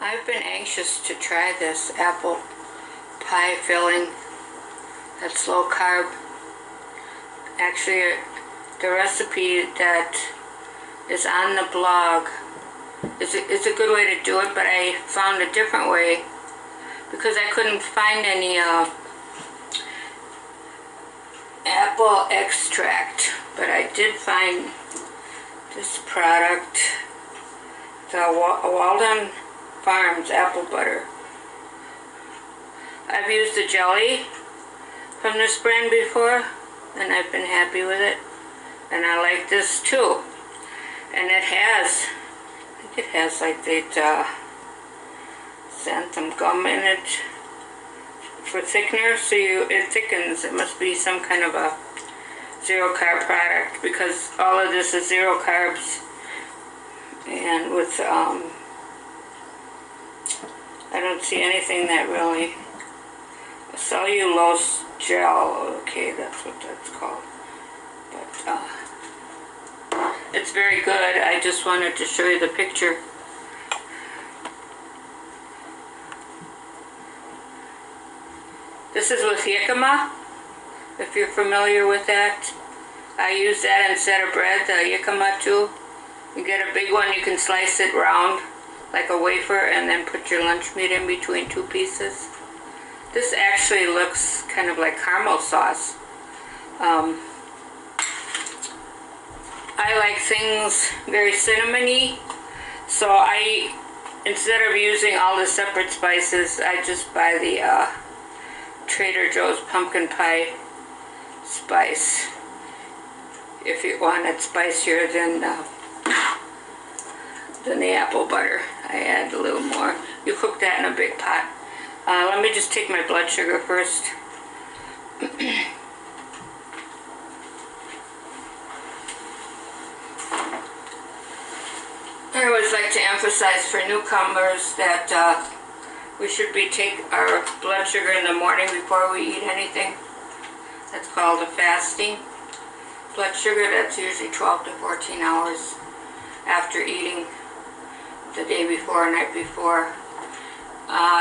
I've been anxious to try this apple pie filling that's low carb. Actually, the recipe that is on the blog is a good way to do it, but I found a different way because I couldn't find any apple extract, but I did find this product, the Walden Farms apple butter. I've used the jelly from this brand before and I've been happy with it, and I like this too. And it has, I think it has like that xanthan gum in it for thickener, so it thickens. It must be some kind of a zero carb product because all of this is zero carbs, and with I don't see anything that really, cellulose gel, okay, that's what that's called, but it's very good. I just wanted to show you the picture. This is with jicama, if you're familiar with that. I use that instead of bread, the jicama too. You get a big one, you can slice it round like a wafer and then put your lunch meat in between two pieces. This actually looks kind of like caramel sauce. I like things very cinnamony, so instead of using all the separate spices, I just buy the Trader Joe's pumpkin pie spice. If you want it spicier than the apple butter, I add a little more. You cook that in a big pot. Let me just take my blood sugar first. I always like to emphasize for newcomers that we should take our blood sugar in the morning before we eat anything. That's called a fasting blood sugar. That's usually 12 to 14 hours after eating the day before or night before.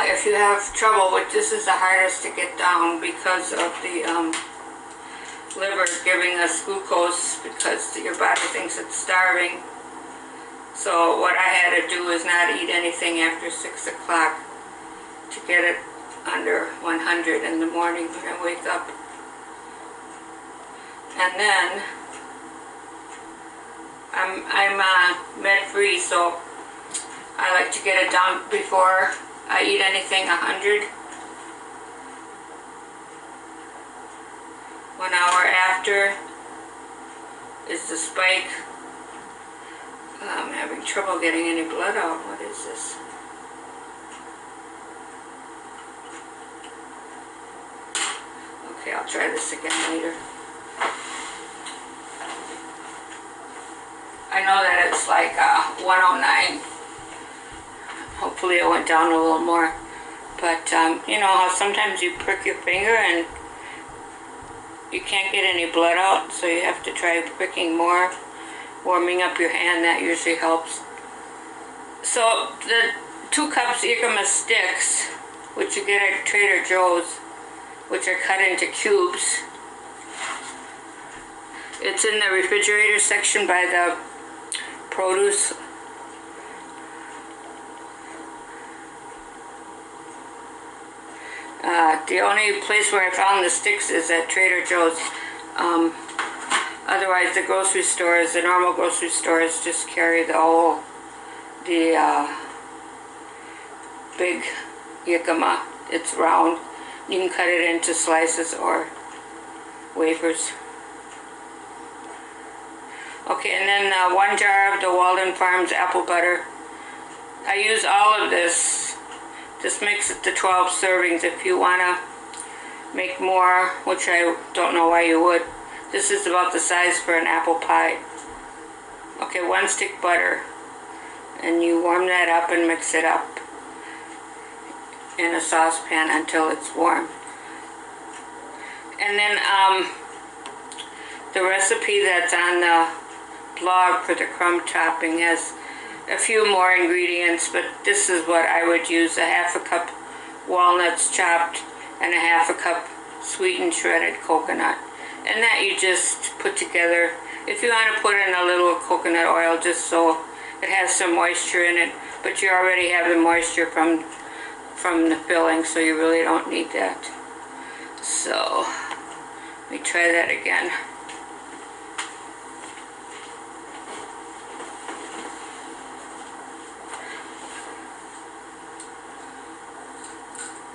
If you have trouble with this, is the hardest to get down because of the liver giving us glucose because your body thinks it's starving. So what I had to do is not eat anything after 6 o'clock to get it under 100 in the morning when I wake up. And then I'm med-free, so I like to get it down before I eat anything 100. 1 hour after is the spike. I'm having trouble getting any blood out. What is this? Okay, I'll try this again later. I know that it's like 109. Hopefully it went down a little more. But you know how sometimes you prick your finger and you can't get any blood out, so you have to try pricking more. Warming up your hand, that usually helps. So the 2 cups jicama sticks, which you get at Trader Joe's, which are cut into cubes. It's in the refrigerator section by the produce. The only place where I found the sticks is at Trader Joe's. Otherwise, the grocery stores, the normal grocery stores, just carry the big jicama. It's round. You can cut it into slices or wafers. Okay, and then 1 jar of the Walden Farms apple butter. I use all of this. This makes it to 12 servings. If you want to make more, which I don't know why you would, this is about the size for an apple pie. Okay, 1 stick butter. And you warm that up and mix it up in a saucepan until it's warm. And then the recipe that's on the blog for the crumb topping has a few more ingredients, but this is what I would use: a half a cup walnuts chopped and a half a cup sweetened shredded coconut. And that you just put together. If you want to put in a little coconut oil just so it has some moisture in it, but you already have the moisture from the filling, so you really don't need that. So let me try that again.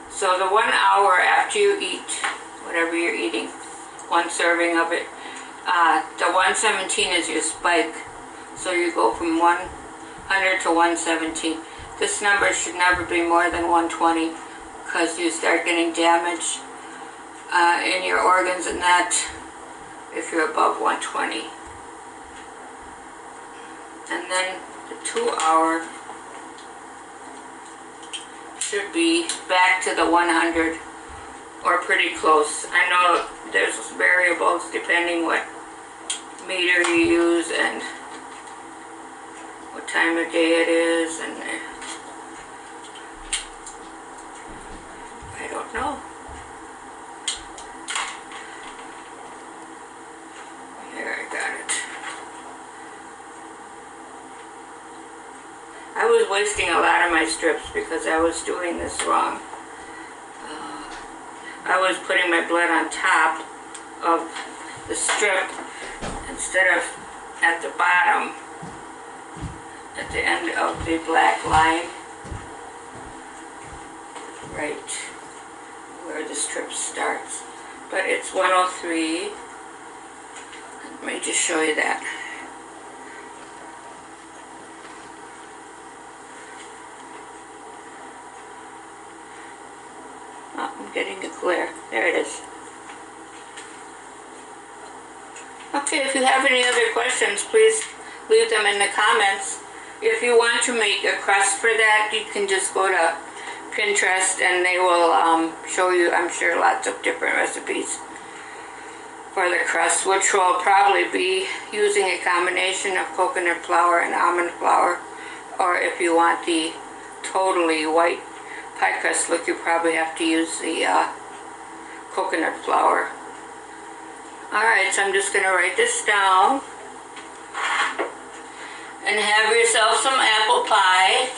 So the 1 hour after you eat whatever you're eating, one serving of it, the 117 is your spike. So you go from 100 to 117. This number should never be more than 120 because you start getting damage in your organs and that if you're above 120. And then the 2 hour should be back to the 100 or pretty close. I know there's variables depending what meter you use and what time of day it is, and I don't know. Here, I got it. I was wasting a lot of my strips because I was doing this wrong. I was putting my blood on top of the strip instead of at the bottom, at the end of the black line, right where the strip starts. But it's 103. Let me just show you that. Oh, I'm getting a glare. There it is. Okay, if you have any other questions, please leave them in the comments. If you want to make a crust for that, you can just go to Pinterest and they will show you, I'm sure, lots of different recipes for the crust, which will probably be using a combination of coconut flour and almond flour. Or if you want the totally white pie crust look, you probably have to use the coconut flour. Alright, so I'm just going to write this down. And have yourself some apple pie.